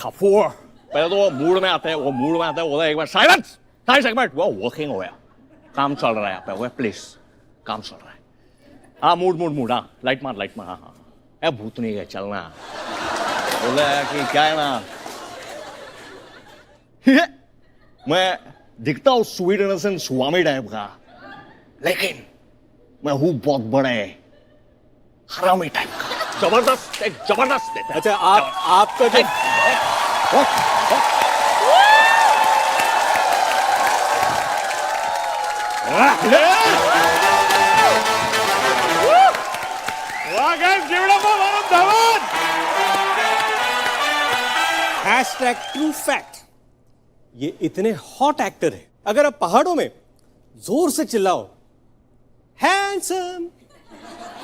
खफूर पहले तो वो मूड में आता है, वो एक बार साइलेंस 2 सेकंड वो वर्किंग हो गया, काम चल रहा है यहाँ पे, प्लीज काम चल रहा है। हाँ मूड हाँ लाइट मार हाँ ए भूत नहीं है चलना। बोला कि क्या है ना मैं दिखता हूँ स्वीट इनोसेंट स्वामी टाइप का, लेकिन मैं हूँ बहुत बड़े हरामी टाइप का, जबरदस्त देता है। अच्छा आपका जो ट्रू फैक्ट, ये इतने हॉट एक्टर है, अगर आप पहाड़ों में जोर से चिल्लाओ हैंडसम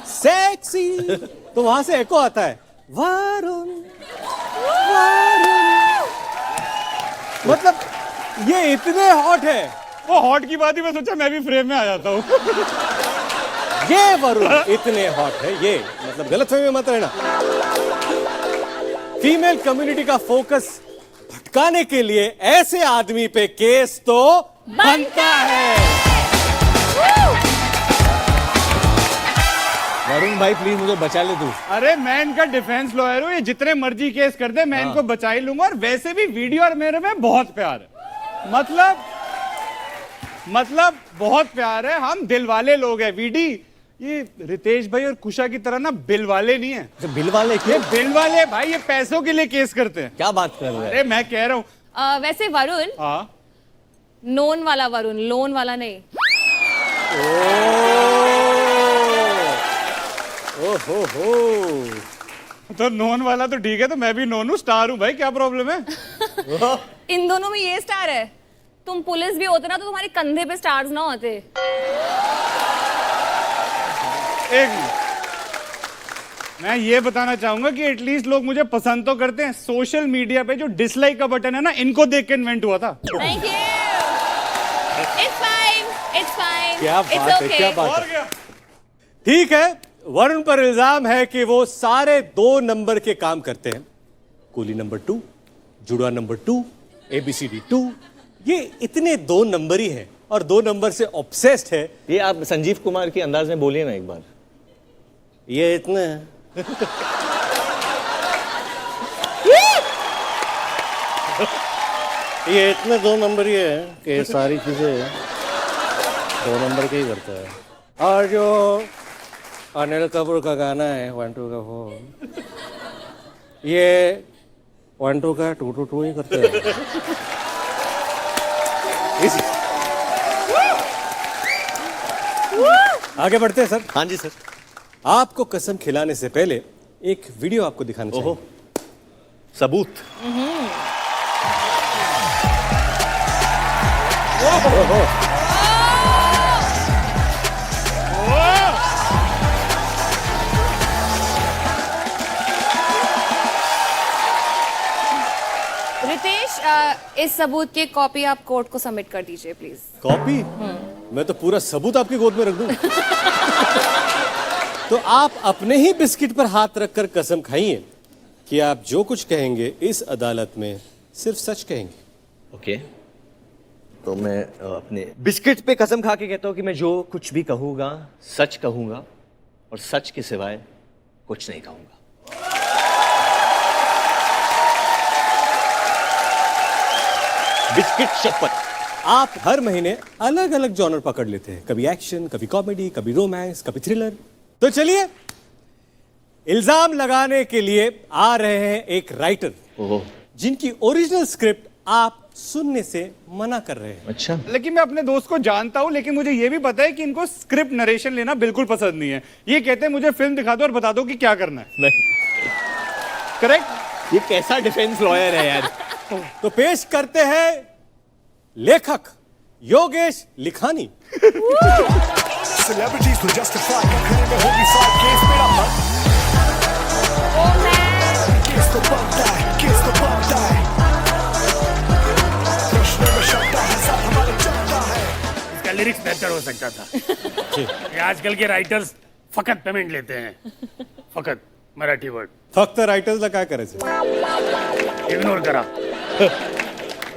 सेक्सी तो वहां से एको आता है वरुण वरुण। मतलब ये इतने हॉट है। वो हॉट की बात ही मैं सोचा मैं भी फ्रेम में आ जाता हूँ। ये वरुण इतने हॉट है, ये मतलब गलतफहमी में मत रहना। फीमेल कम्युनिटी का फोकस भटकाने के लिए ऐसे आदमी पे केस तो बनता है। वरुण भाई प्लीज मुझे बचा ले तू। अरे मैं इनका डिफेंस लॉयर हूँ, ये जितने मर्जी केस कर दे मैं इनको बचा ही लूंगा। और वैसे भी वीडियो और मेरे में बहुत प्यार है, मतलब बहुत प्यार है। हम दिल वाले लोग हैं। वीडी ये रितेश भाई और कुशा की तरह ना बिल वाले नहीं है। तो बिल वाले क्यों? ये बिल वाले भाई ये पैसों के लिए केस करते हैं। क्या बात कर रहे हैं? अरे मैं कह रहा हूँ वैसे वरुण हाँ नोन वाला वरुण, लोन वाला नहीं। ओहो तो नॉन वाला तो ठीक है, तो मैं भी नॉन हूँ, स्टार हूँ भाई, क्या प्रॉब्लम है? इन दोनों में ये स्टार है। तुम पुलिस भी होते ना तो तुम्हारे कंधे पे स्टार्स ना होते। एक मैं ये बताना चाहूंगा कि एटलीस्ट लोग मुझे पसंद तो करते हैं। सोशल मीडिया पे जो डिसलाइक का बटन है ना, इनको देख के इन्वेंट हुआ था। Thank you. It's fine. क्या बात है, क्या बात और है। क्या? ठीक है, वरुण पर इल्जाम है कि वो सारे 2 नंबर के काम करते हैं। कूली नंबर 2, जुड़वा नंबर 2, ABCD 2। ये इतने 2 नंबर ही है और 2 नंबर से ऑब्सेस्ड है। ये आप संजीव कुमार के अंदाज में बोलिए ना एक बार। ये इतने ये इतने 2 नंबर ही है कि ये सारी चीजें 2 नंबर के ही करता है। और जो अनिल कपूर का गाना है 1 2 का फोन, ये 1 2 का 2 2 2 ही करते हैं। आगे बढ़ते हैं सर। हाँ जी सर। आपको कसम खिलाने से पहले एक वीडियो आपको दिखाना चाहिए। सबूत। रितेश इस सबूत की कॉपी आप कोर्ट को सबमिट कर दीजिए प्लीज। कॉपी? मैं तो पूरा सबूत आपकी गोद में रख दूं। तो आप अपने ही बिस्किट पर हाथ रखकर कसम खाइए कि आप जो कुछ कहेंगे इस अदालत में सिर्फ सच कहेंगे। ओके तो मैं अपने बिस्किट पे कसम खा के कहता हूँ कि मैं जो कुछ भी कहूँगा सच कहूँगा और सच के सिवाय कुछ नहीं कहूँगा। बिस्किट शपथ। आप हर महीने अलग अलग जॉनर पकड़ लेते हैं, कभी एक्शन, कभी कॉमेडी, कभी रोमांस, कभी थ्रिलर। तो चलिए इल्जाम लगाने के लिए आ रहे हैं एक राइटर जिनकी ओरिजिनल स्क्रिप्ट आप सुनने से मना कर रहे हैं। अच्छा। लेकिन मैं अपने दोस्त को जानता हूं, लेकिन मुझे यह भी पता है कि इनको स्क्रिप्ट नरेशन लेना बिल्कुल पसंद नहीं है। ये कहते हैं मुझे फिल्म दिखा दो और बता दो कि क्या करना है। नहीं करेक्ट। ये कैसा डिफेंस लॉयर है यार। तो पेश करते हैं लेखक योगेश लिखानी। Celebrities will justify क्या करेंगे होगी फाइट केस मेरा मन केस तो बनता है प्रश्न में शब्दा है साथ हमारे चलता है। इसका लिरिक्स बेहतर हो सकता था। ये आजकल के राइटर्स फकत पेमेंट लेते हैं, फकत। मराठी वर्ड फक्त रायटर्सला काय करायचं? इग्नोर करा.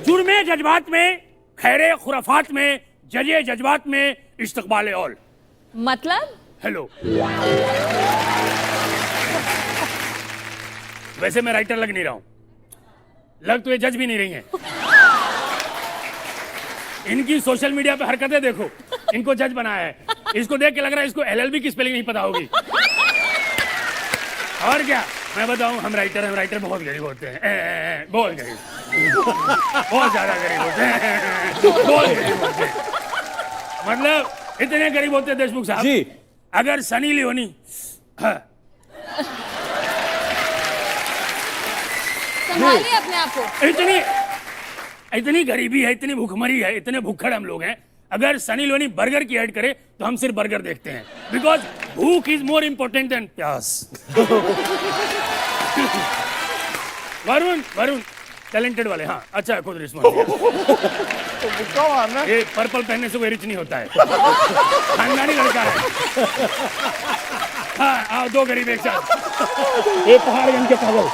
जुर्मे जज्बात में, खैरे खुराफात में, जजे जज्बात में, इस्तकबाल ऑल. मतलब हेलो. वैसे मैं राइटर लग नहीं रहा हूं. लग तो ये जज भी नहीं रही हैं. इनकी सोशल मीडिया पे हरकतें देखो. इनको जज बनाया है. इसको देख के लग रहा है इसको एलएलबी की स्पेलिंग नहीं पता होगी. और क्या मैं बताऊं, हम राइटर बहुत गरीब होते हैं. बहुत गरीब. बहुत ज्यादा गरीब होते हैं. बहुत गरीब होते हैं. मतलब इतने गरीब होते हैं देशमुख साहब जी. अगर सनी लियोनी संभालिए अपने आप को. इतनी गरीबी है, इतनी भूखमरी है, इतने भूखड़ हम लोग हैं. अगर सनी लियोनी बर्गर की ऐड करे तो हम सिर्फ बर्गर देखते हैं. बिकॉज भूख इज मोर इंपॉर्टेंट देन प्यास. वरुण टैलेंटेड वाले. हाँ अच्छा खुद रिस्पॉन्स. मुक्का मारना. ये पर्पल पहनने से कोई रिच नहीं होता है. खानदानी लड़का है. हाँ आओ दो गरीब एक साथ. ये पहाड़गंज के पागल.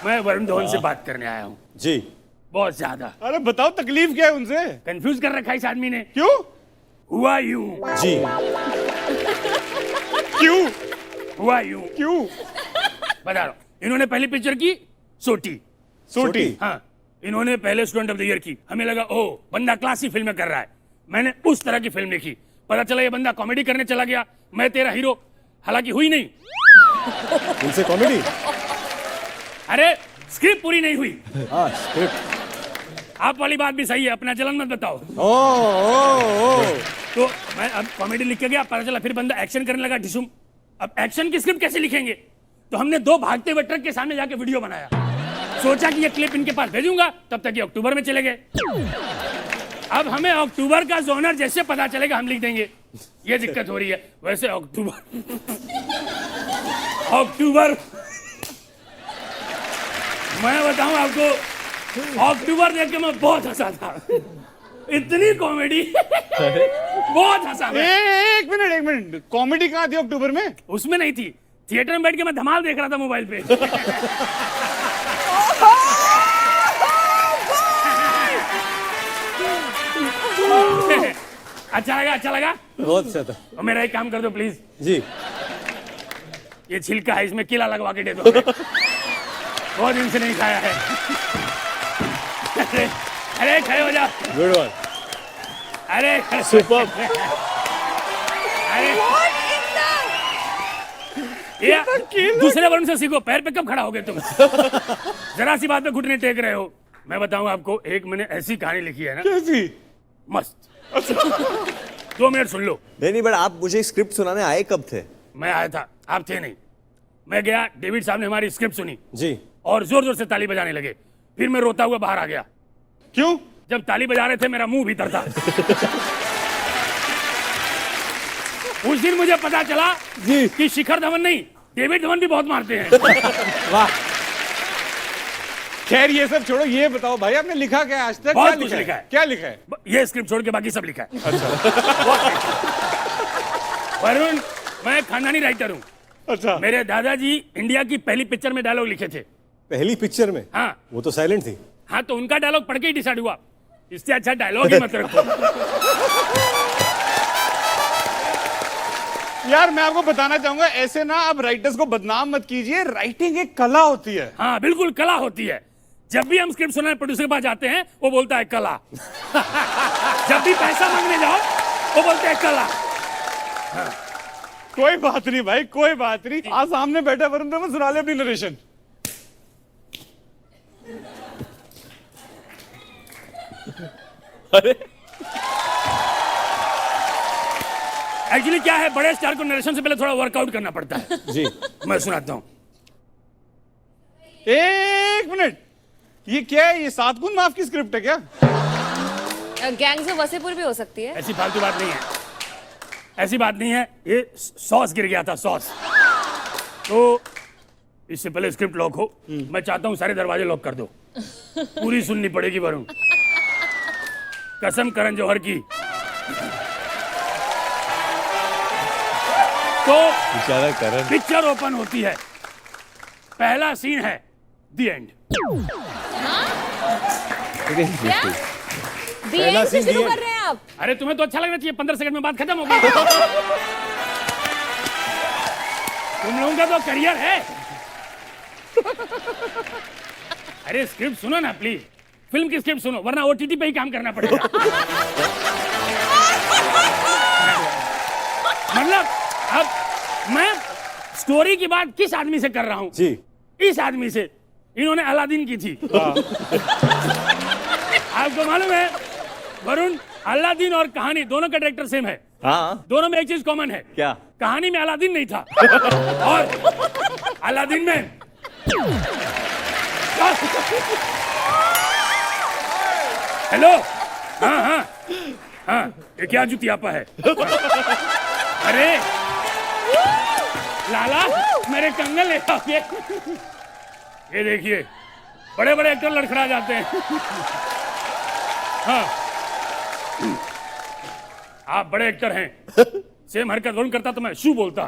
मैं वरुण धवन से बात करने आया हूँ. जी. बहुत ज्यादा. अरे बताओ तकलीफ क्या है उनसे? कंफ्यूज कर रखा है इस आदमी ने. क्यों? हुआ यूं. जी. क्यों? हुआ यूं. क्यों? बता रहा हूं. इन्होंने पहली पिक्चर की सोटी. सोटी. हाँ इन्होंने पहले स्टूडेंट ऑफ द ईयर की. हमें लगा ओ बंदा क्लासी फिल्में कर रहा है. मैंने उस तरह की फिल्म देखी. पता चला ये बंदा कॉमेडी करने चला गया. मैं तेरा हीरो. हालांकि हुई नहीं. उनसे कॉमेडी. अरे स्क्रिप्ट पूरी नहीं हुई. हाँ स्क्रिप्ट. आप वाली बात भी सही है. अपना जलन मत बताओ. ओ. तो मैं अब कॉमेडी लिख के गया. पता चला फिर बंदा एक्शन करने लगा ढिसुम. अब एक्शन की स्क्रिप्ट कैसे लिखेंगे? तो हमने 2 भागते हुए ट्रक के सामने जाके वीडियो बनाया. सोचा कि ये क्लिप इनके पास भेजूंगा. तब तक ये अक्टूबर में चले गए. अब हमें अक्टूबर का जोनर जैसे पता चलेगा हम लिख देंगे. ये दिक्कत हो रही है. वैसे अक्टूबर मैं बताऊं आपको, अक्टूबर देख के मैं बहुत हंसा था. इतनी कॉमेडी. बहुत हंसा मैं. एक मिनट. कॉमेडी कहाँ थी अक्टूबर में? उसमें नहीं थी. थिएटर में बैठ के मैं धमाल देख रहा था मोबाइल पे. अच्छा लगा. बहुत अच्छा था. और मेरा एक काम कर दो प्लीज. जी. ये छिलका है इसमें किला लगवा के दे दो. बहुत दिन से नहीं खाया है. अरे खड़े हो जा. Good one. अरे सुपर. अरे ये दूसरे वरुण से सीखो. पैर पे कब खड़ा हो गए तुम? जरा सी बात पे घुटने टेक रहे हो. मैं बताऊं आपको, एक मैंने ऐसी कहानी लिखी है ना. कैसी? मस्त. 2 मिनट सुन लो. नहीं बट आप मुझे स्क्रिप्ट सुनाने आए कब थे? मैं आया था, आप थे नहीं. मैं गया, डेविड साहब ने हमारी स्क्रिप्ट सुनी जी. और जोर जोर से ताली बजाने लगे. फिर मैं रोता हुआ बाहर आ गया. क्यों? जब ताली बजा रहे थे मेरा मुंह भीतर था. उस दिन मुझे पता चला जी. कि शिखर धवन नहीं, डेविड धवन भी बहुत मारते हैं. वाह. खैर ये सब छोड़ो. ये बताओ भाई आपने लिखा क्या है आज तक? बहुत क्या कुछ लिखा है. क्या लिखा है? ये स्क्रिप्ट छोड़ के बाकी सब लिखा है. वरुण, मैं खानदानी राइटर हूँ. अच्छा. मेरे दादाजी इंडिया की पहली पिक्चर में डायलॉग लिखे थे. पहली पिक्चर में? हाँ. वो तो साइलेंट थी. हाँ तो उनका डायलॉग पढ़ के ही डिसाइड हुआ इससे अच्छा डायलॉग ही मत रखो. यार मैं आपको बताना चाहूंगा, ऐसे ना आप राइटर्स को बदनाम मत कीजिए. राइटिंग एक कला होती है. हाँ बिल्कुल कला होती है. जब भी हम स्क्रिप्ट सुनाने प्रोड्यूसर के पास जाते हैं वो बोलता है कला. जब भी पैसा मांगने जाओ वो बोलते हैं कला. कोई बात नहीं भाई, कोई बात नहीं. आज सामने बैठा वरुण धवन, सुना ले अपनी नरेशन. अरे एक्चुअली क्या है, बड़े स्टार को नरेशन से पहले थोड़ा वर्कआउट करना पड़ता है. जी. मैं सुनाता हूँ. एक मिनट. ये क्या है? ये 7 गुण माफ की स्क्रिप्ट है क्या? गैंग्स ऑफ वसेपुर भी हो सकती है. ऐसी फालतू बात नहीं है. ऐसी बात नहीं है. ये सॉस गिर गया था, सॉस. तो इससे पहले स्क्रिप्ट लॉक हो, मैं चाहता हूँ सारे दरवाजे लॉक कर दो. पूरी सुननी पड़ेगी वरुण. कसम करण जौहर की. तो बेचारा करण। पिक्चर ओपन होती है, पहला सीन है द एंड। पहला scene शुरू दिया। कर रहे हैं आप। अरे तुम्हें तो अच्छा लगना चाहिए, 15 सेकंड में बात खत्म हो गई। तुम लोगों का तो करियर है। अरे स्क्रिप्ट सुनो ना प्लीज, फिल्म की स्क्रिप्ट सुनो, वरना ओटीटी पे ही काम करना पड़ेगा। मतलब अब मैं स्टोरी की बात किस आदमी से कर रहा हूं? जी। इस आदमी से। इन्होंने अलादीन की थी। आपको मालूम है वरुण, अलादीन और कहानी दोनों का डायरेक्टर सेम है। हाँ दोनों में एक चीज कॉमन है, क्या? कहानी में अलादीन नहीं था। और अलादीन में हेलो, हाँ हाँ हाँ, ये क्या जुतियापा है? अरे लाला, मेरे कंगन ले आओगे? ये देखिए, बड़े बड़े एक्टर लड़खड़ा जाते हैं। हाँ, आप बड़े एक्टर हैं। सेम हरकत वरुण करता तो मैं शू बोलता।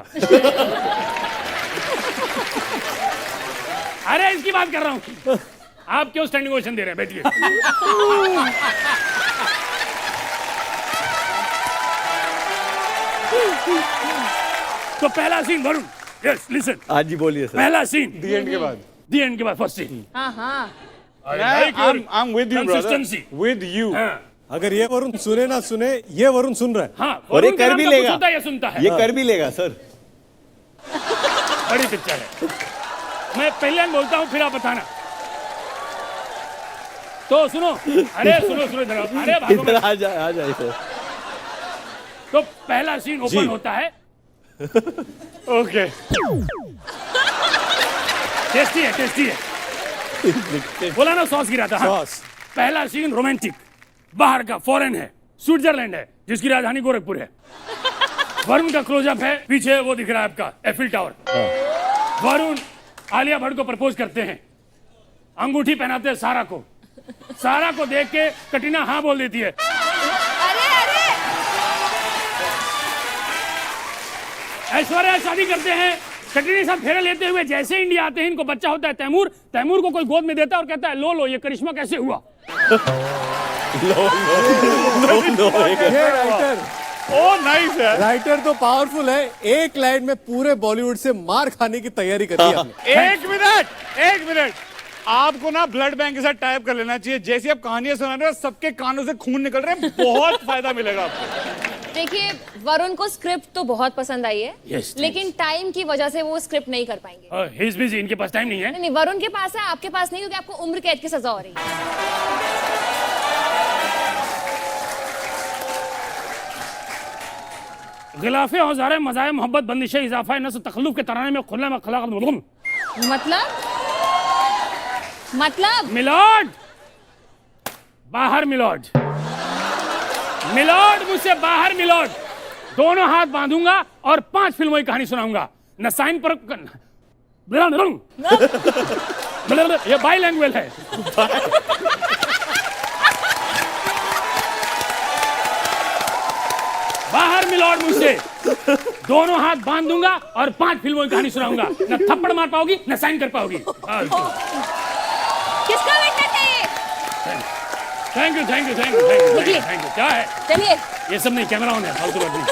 अरे इसकी बात कर रहा हूं। आप क्यों स्टैंडिंग ओवेशन दे रहे हैं? बैठिए। तो पहला सीन वरुण, यस लिसन, आज जी बोलिए सर। पहला सीन दी एंड के बाद दी एंड के बाद फर्स्ट सीन। हाँ हाँ। I'm with you brother, Consistency. with you। हाँ अगर ये वरुण सुने ना सुने, ये वरुण सुन रहा है। हाँ, और ये वरुण के कर नाम भी का लेगा। कुछ होता है, ये सुनता है। ये कर भी लेगा सर। बड़ी पिक्चर है। मैं पहले बोलता हूँ, फिर आप बताना। तो सुनो, अरे सुनो सुनो जरा, अरे भागो इधर मत। आ जाए सर। तो पहला सीन ओपन होता है, ओके टेस्टी है, टेस्टी है। बोला ना सॉस गिरा था। हाँ। सॉस। पहला सीन रोमांटिक, बाहर का, फॉरेन है, स्विट्जरलैंड है, जिसकी राजधानी गोरखपुर है। वरुण का क्लोजअप है, पीछे वो दिख रहा है आपका एफिल टावर। वरुण आलिया भट्ट को प्रपोज करते हैं, अंगूठी पहनाते हैं सारा को। सारा को देख के कटरीना हाँ बोल देती है। अरे अरे ऐश्वर्या शादी करते हैं, कटरीना साहब फेरे लेते हुए जैसे इंडिया आते हैं, इनको बच्चा होता है तैमूर। तैमूर को कोई गोद में देता है और कहता है लो लो, ये करिश्मा कैसे हुआ? ये राइटर, ओ नाइस है। राइटर तो पावरफुल है। एक लाइन में पूरे बॉलीवुड से मार खाने की तैयारी करी है आपने। एक मिनट आपको ना ब्लड बैंक के साथ टाइप कर लेना चाहिए। जैसे आप कहानियां सुना रहे हो, सबके कानों से खून निकल रहे हैं, बहुत फायदा मिलेगा आपको। देखिए, वरुण को स्क्रिप्ट तो बहुत पसंद आई है। Yes, लेकिन टाइम की वजह से वो स्क्रिप्ट नहीं कर पाएंगे। ही इज बिजी, इनके पास टाइम नहीं है। नहीं, वरुण के पास है, आपके पास नहीं, क्योंकि आपको उम्र कैद की सजा हो रही है। गिलाफे औजारे मजाए मोहब्बत बंदिशे इजाफा नस्ल तखल्लुफ के तराने में खुला में खला मतलब मिलॉर्ड, बाहर मिलॉर्ड, मिलॉर्ड मुझसे बाहर मिलॉर्ड। दोनों हाथ बांधूंगा और 5 फिल्मों की कहानी सुनाऊंगा। न साइन पर ये बाई लैंग्वेज है। बाहर मिलॉर्ड मुझसे, दोनों हाथ बांध दूंगा और 5 फिल्मों की कहानी सुनाऊंगा। न थप्पड़ मार पाओगी, न साइन कर पाओगी। किसका विटनेस है ये? Thank you thank you thank you thank you निकलिए। Thank you. क्या है चलिए। ये सब? नहीं, कैमरा ऑन है, फालतू बात नहीं।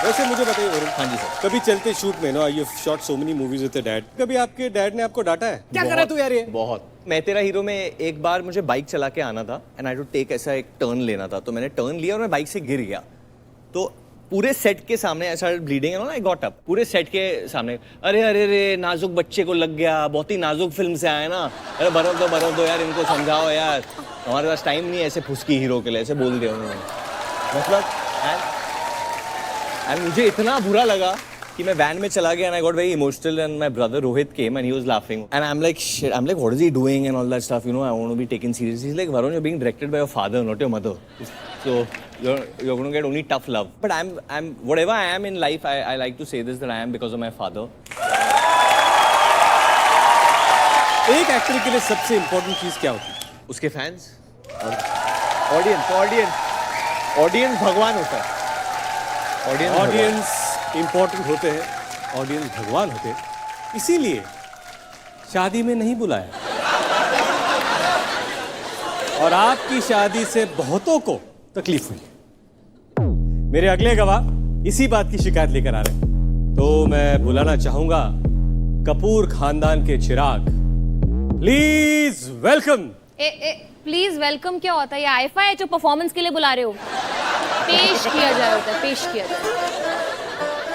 वैसे मुझे बताइए वरुण, हाँ जी सर, कभी चलते शूट में ना, you shot so many movies with dad, कभी आपके डैड ने आपको डांटा है? क्या कर रहा है तू यार ये? बहुत। मैं तेरा हीरो में एक बार मुझे बाइक चला के आना था एंड आई टू टेक ऐसा एक टर्न लेना था, तो मैंने टर्न लिया और मैं बाइक से गिर गया। तो पूरे सेट के सामने ऐसा ब्लीडिंग है ना, आई गॉट अप पूरे सेट के सामने। अरे अरे अरे नाजुक बच्चे को लग गया, बहुत ही नाजुक फिल्म से आए ना, अरे बर्फ दो यार, इनको समझाओ यार, हमारे पास टाइम नहीं है ऐसे फुसकी हीरो के लिए, ऐसे बोल दिया उन्होंने। मतलब एंड मुझे इतना बुरा लगा कि मैं वैन में चला गया and I got very emotional and my brother Rohit came and he was laughing and I'm like shit, I'm like what is he doing and all that stuff, you know, I want to be taken seriously. He's like, Varun, you're being directed by your father, not your mother, so you're going to get only tough love. But I'm whatever I am in life, I like to say this, that I am because of my father. एक actor के लिए सबसे important चीज क्या होती है? उसके fans और ऑडियंस ऑडियंस ऑडियंस भगवान होता है। ऑडियंस इंपॉर्टेंट होते हैं, ऑडियंस भगवान होते हैं, इसीलिए शादी में नहीं बुलाया। और आपकी शादी से बहुतों को तकलीफ हुई। मेरे अगले गवाह इसी बात की शिकायत लेकर आ रहे हैं, तो मैं बुलाना चाहूंगा कपूर खानदान के चिराग। Please welcome. प्लीज वेलकम क्या होता है? ये आईफा है जो परफॉर्मेंस के लिए बुला रहे हो? पेश किया जाए होता है, पेश किया जाए।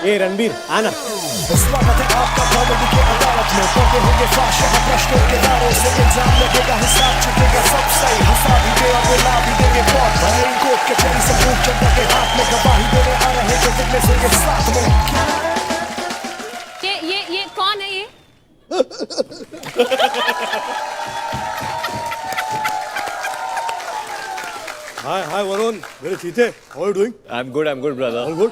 ए रणबीर आना। स्वागत है आपका कॉमेडी की अदालत में। पढ़ते होंगे फाश यहाँ प्रश्नों के दारों से। इल्जाम लगेगा, हिसाब चुकेगा सब सही। हंसा भी दे और रुला भी देंगे बहुत भरे। कोर्ट कचहरी सबूत जनता के हाथ में। गवाही देने आ रहे जो विटनेस होंगे साथ में। ये कौन है ये? हाय वरुण, मेरे चीते, how are you doing? I am good brother. All good.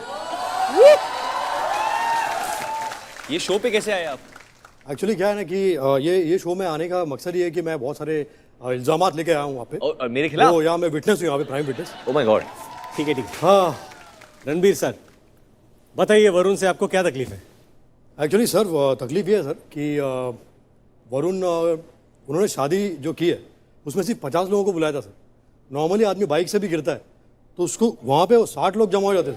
ये शो पे कैसे आए आप? एक्चुअली क्या है ना कि ये शो में आने का मकसद ये है कि मैं बहुत सारे इल्जामात लेके आया हूँ वहाँ पे। और मेरे खिलाफ? तो यहाँ मैं विटनेस हूँ, यहाँ पे prime witness. Oh my God. ठीक है। हाँ रणबीर सर, बताइए वरुण से आपको क्या तकलीफ है? एक्चुअली सर तकलीफ ये है सर कि वरुण उन्होंने शादी जो की है उसमें सिर्फ 50 लोगों को बुलाया था सर। नॉर्मली आदमी बाइक से भी गिरता है तो उसको वहाँ पे 60 लोग जमा हो जाते थे,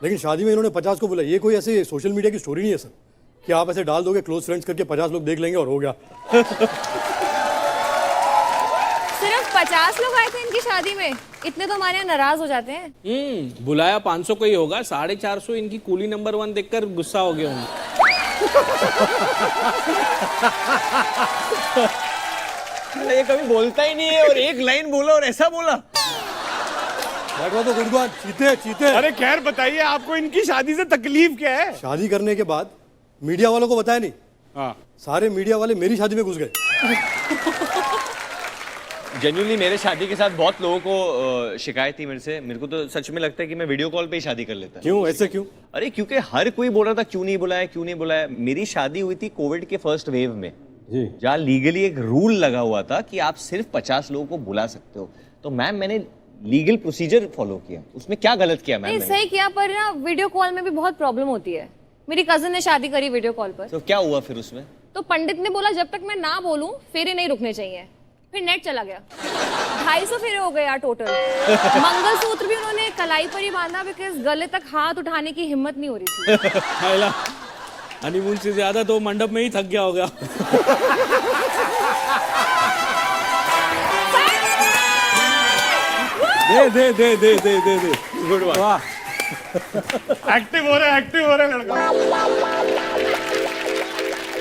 लेकिन शादी में इन्होंने 50 को बुलाया। ये कोई ऐसे सोशल मीडिया की स्टोरी नहीं है सर कि आप ऐसे डाल दोगे क्लोज फ्रेंड्स करके 50 लोग देख लेंगे और हो गया। सिर्फ 50 लोग आए थे इनकी शादी में? इतने तो हमारे यहाँ नाराज हो जाते हैं। बुलाया 500 को ही होगा, 450 इनकी कूली नंबर 1 देखकर गुस्सा हो गया होंगे। ये कभी बोलता ही नहीं है और एक लाइन बोला और ऐसा बोला। बैठवा तो गुडगुआन, चीते। अरे खैर बताइए, आपको इनकी शादी से तकलीफ क्या है? शादी करने के बाद मीडिया वालों को बताया नहीं। हाँ। सारे मीडिया वाले मेरी शादी में घुस गए। जेन्युइनली मेरे शादी के साथ बहुत लोगों को शिकायत थी मेरे से। मेरे को तो सच में लगता है कि मैं वीडियो कॉल पे ही शादी कर लेता। क्यों, ऐसे क्यों? अरे क्योंकि हर कोई बोल रहा था क्यों नहीं बुलाया। मेरी शादी हुई थी कोविड के फर्स्ट वेव में, जहाँ लीगली एक रूल लगा हुआ था कि आप सिर्फ 50 लोगों को बुला सकते हो। तो मैम मैंने लीगल प्रोसीजर फॉलो किया। उसमें क्या गलत किया मैम? नहीं, सही किया, पर ना वीडियो कॉल में भी बहुत प्रॉब्लम होती है। मेरी कजिन ने शादी करी वीडियो कॉल पर। तो क्या हुआ फिर उसमें? तो पंडित ने बोला जब तक मैं ना बोलूं फेरे नहीं रुकने चाहिए। फिर नेट चला गया। 250 फेरे हो गए यार टोटल। मंगलसूत्र भी उन्होंने कलाई पर ही बांधा बिकॉज गले तक हाथ उठाने की हिम्मत नहीं हो रही थी। हनीमून से ज्यादा तो मंडप में ही थक गया होगा। दे। Good one. वाह, एक्टिव हो रहा है लड़का।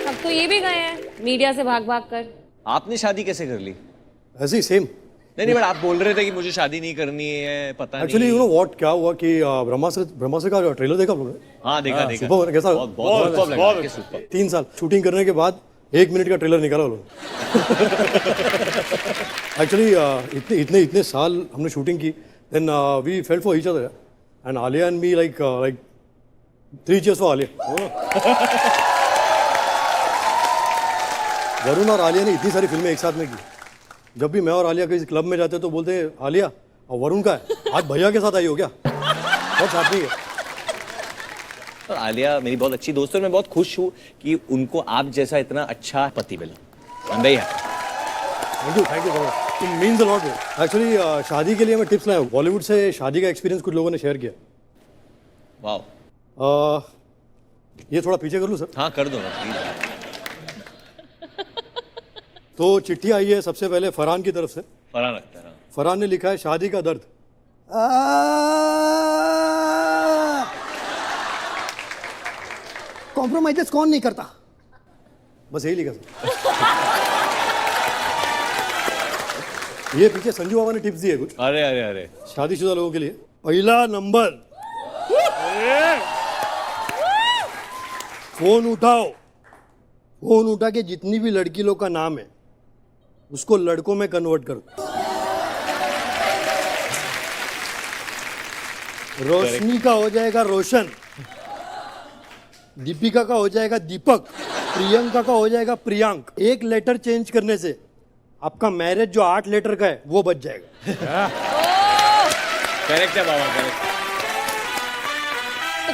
अब तो ये भी गए हैं मीडिया से भाग कर। आपने शादी कैसे कर ली? ऐसे ही सेम। नहीं बट आप बोल रहे थे कि मुझे शादी नहीं करनी है, पता एक्चुअली नहीं। यू नो व्हाट क्या हुआ कि ब्रह्मास्त्र का ट्रेलर देखा आप लोगों ने? हाँ देखा। सुपर, कैसा? बहुत लगा। सुपर। 3 साल शूटिंग करने के बाद 1 मिनट का ट्रेलर निकाला लोग। एक्चुअली इतने साल हमने शूटिंग की, then we felt for each other and Alia and me like 3 cheers for Alia. Varun और आलिया ने इतनी सारी फिल्में एक साथ में की। जब भी मैं और आलिया किसी क्लब में जाते तो बोलते हैं आलिया और वरुण का है, आज भैया के साथ आई हो क्या? बहुत हैपनिंग है। और आलिया मेरी बहुत अच्छी दोस्त है और मैं बहुत खुश हूँ कि उनको आप जैसा इतना अच्छा पति मिला। Thank you so much. It means a lot. Actually शादी के लिए मैं टिप्स लाया हूँ। बॉलीवुड से शादी का एक्सपीरियंस कुछ लोगों ने शेयर किया। वाह। ये थोड़ा पीछे कर लूँ सर? हाँ कर दो ना प्लीज। तो चिट्ठी आई है सबसे पहले फरहान की तरफ से। फरहान लगता है। फरहान ने लिखा है शादी का दर्द। कॉम्प्रोमाइजेस कौन नहीं करता? बस यही लिखा सर। ये पीछे संजू बाबा ने टिप्स दिए कुछ अरे शादीशुदा लोगों के लिए। पहला नंबर, फोन उठाओ। फोन उठा के जितनी भी लड़की लोग का नाम है उसको लड़कों में कन्वर्ट करो। रोशनी का हो जाएगा रोशन, दीपिका का हो जाएगा दीपक, प्रियंका का हो जाएगा प्रियांक। एक लेटर चेंज करने से आपका मैरिज जो 8 लेटर का है वो बच जाएगा। करेक्ट है बाबा, करेक्ट।